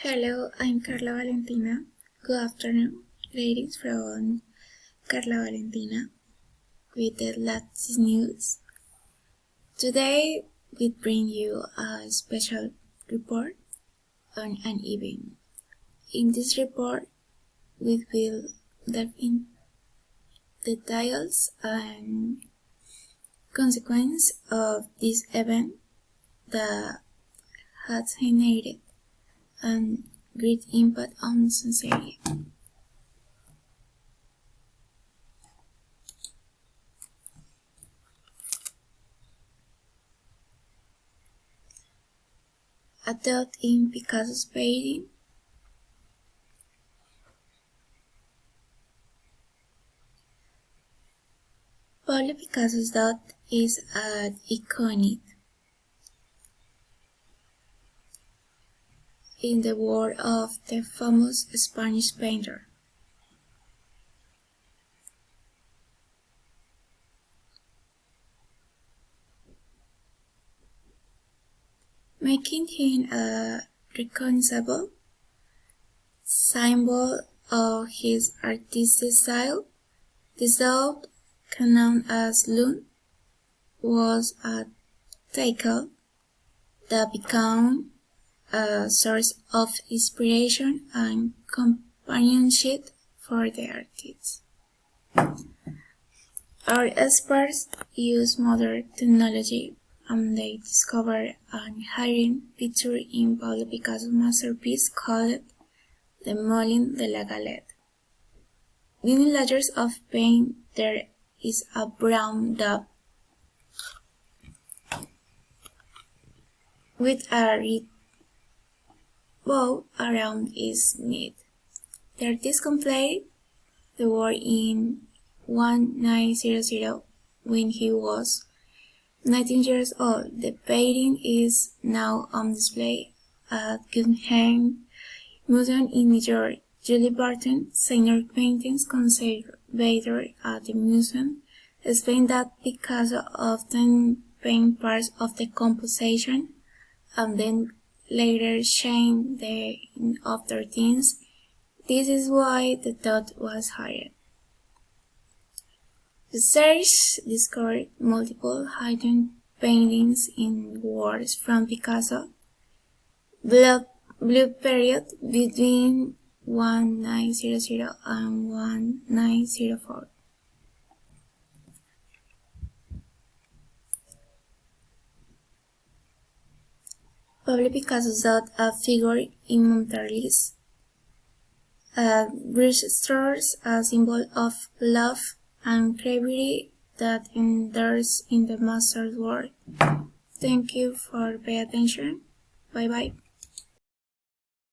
Hello, I'm Carla Valentina. Good afternoon. Greetings from Carla Valentina with the latest news. Today we bring you a special report on an event. In this report, we will delve in details and consequences of this event that has generated and great impact on society. A death in Picasso's painting. Pablo Picasso's death is an iconic in the world of the famous Spanish painter. Making him a recognizable symbol of his artistic style, this dog, known as Loon, was a title that became a source of inspiration and companionship for the artists. Art experts use modern technology and they discovered an hidden picture in Pablo Picasso's masterpiece called the Moulin de la Galette. Beneath layers of paint there is a brown dove with a red bow around its neck. The artist completed the work in 1900 when he was 19 years old. The painting is now on display at Guggenheim Museum in New York. Julie Barton, senior paintings conservator at the museum, explained that Picasso often painted parts of the composition and then later changed in other things. This is why the thought was hired. Research discovered multiple hidden paintings in works from Picasso. Blue period between 1900 and 1904. Pablo Picasso sought a figure in Montmartre, brushstrokes, a symbol of love and bravery that endures in the master's work. Thank you for paying attention. Bye bye.